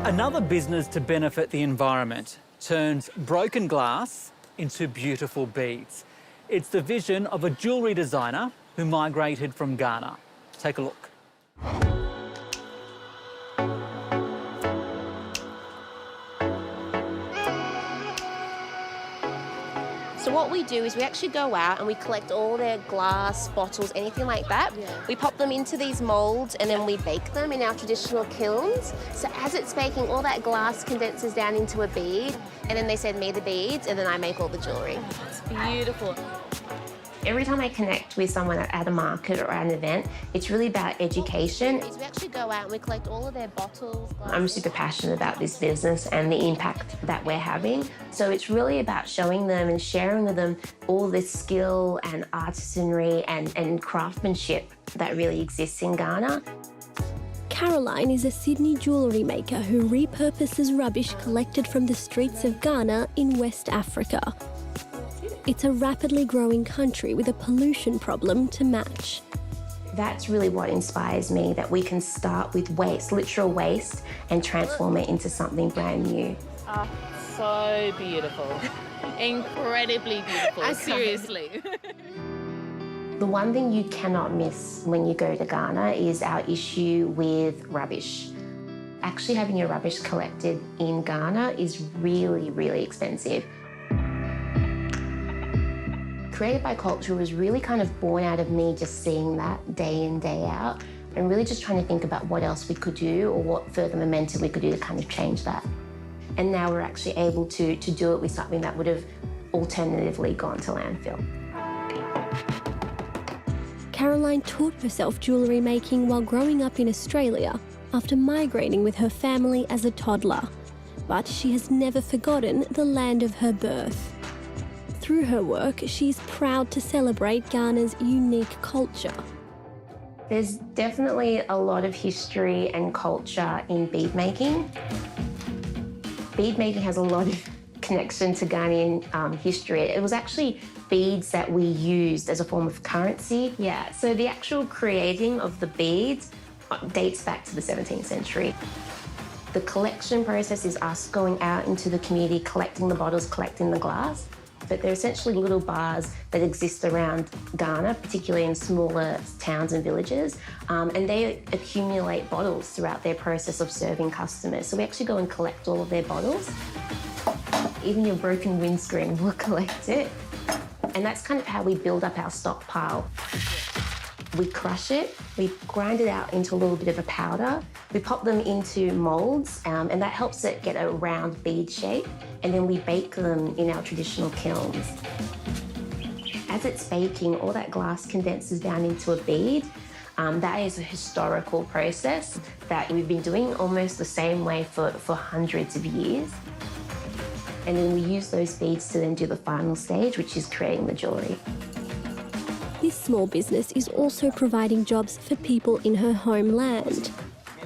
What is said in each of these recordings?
Another business to benefit the environment turns broken glass into beautiful beads. It's the vision of a jewellery designer who migrated from Ghana. Take a look. So what we do is we actually go out and we collect all their glass, bottles, anything like that. Yeah. We pop them into these moulds and then we bake them in our traditional kilns. So as it's baking, all that glass condenses down into a bead and then they send me the beads and then I make all the jewellery. It's beautiful. Every time I connect with someone at a market or at an event, it's really about education. We actually go out and we collect all of their bottles. Glasses. I'm super passionate about this business and the impact that we're having. So it's really about showing them and sharing with them all this skill and artisanry and craftsmanship that really exists in Ghana. Caroline is a Sydney jewellery maker who repurposes rubbish collected from the streets of Ghana in West Africa. It's a rapidly growing country with a pollution problem to match. That's really what inspires me, that we can start with waste, literal waste, and transform it into something brand new. Oh, so beautiful. Incredibly beautiful, seriously. The one thing you cannot miss when you go to Ghana is our issue with rubbish. Actually having your rubbish collected in Ghana is really, really expensive. Created by Culture was really kind of born out of me just seeing that day in, day out, and really just trying to think about what else we could do or what further momentum we could do to kind of change that. And now we're actually able to do it with something that would have alternatively gone to landfill. Caroline taught herself jewellery making while growing up in Australia after migrating with her family as a toddler. But she has never forgotten the land of her birth. Through her work, she's proud to celebrate Ghana's unique culture. There's definitely a lot of history and culture in bead making. Bead making has a lot of connection to Ghanaian history. It was actually beads that we used as a form of currency. Yeah, so the actual creating of the beads dates back to the 17th century. The collection process is us going out into the community, collecting the bottles, collecting the glass. But they're essentially little bars that exist around Ghana, particularly in smaller towns and villages, and they accumulate bottles throughout their process of serving customers. So we actually go and collect all of their bottles. Even your broken windscreen, we'll collect it. And that's kind of how we build up our stockpile. We crush it, we grind it out into a little bit of a powder, we pop them into moulds, and that helps it get a round bead shape, and then we bake them in our traditional kilns. As it's baking, all that glass condenses down into a bead. That is a historical process that we've been doing almost the same way for hundreds of years. And then we use those beads to then do the final stage, which is creating the jewellery. This small business is also providing jobs for people in her homeland.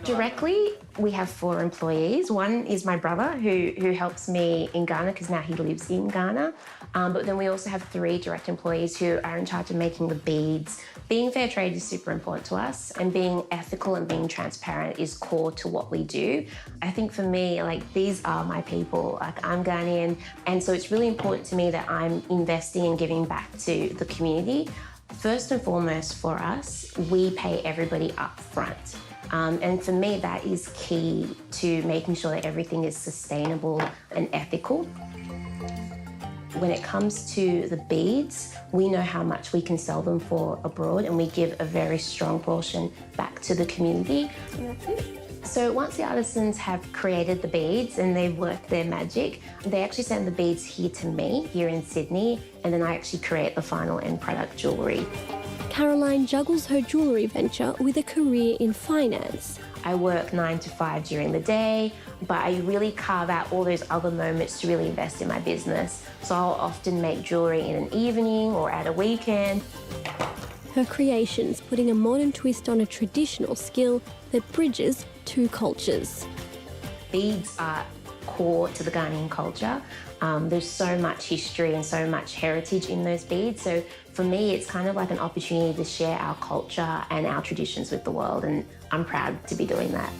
Directly, we have 4 employees. One is my brother who helps me in Ghana because now he lives in Ghana. But then we also have 3 direct employees who are in charge of making the beads. Being fair trade is super important to us, and being ethical and being transparent is core to what we do. I think for me, these are my people. I'm Ghanaian, and so it's really important to me that I'm investing and giving back to the community. First and foremost for us, we pay everybody up front. And for me, that is key to making sure that everything is sustainable and ethical. When it comes to the beads, we know how much we can sell them for abroad, and we give a very strong portion back to the community. So once the artisans have created the beads and they've worked their magic, they actually send the beads here to me, here in Sydney, and then I actually create the final end product jewellery. Caroline juggles her jewellery venture with a career in finance. I work 9 to 5 during the day, but I really carve out all those other moments to really invest in my business. So I'll often make jewellery in an evening or at a weekend. Her creations putting a modern twist on a traditional skill that bridges 2 cultures. Beads are core to the Ghanaian culture. There's so much history and so much heritage in those beads. So for me, it's kind of like an opportunity to share our culture and our traditions with the world, and I'm proud to be doing that.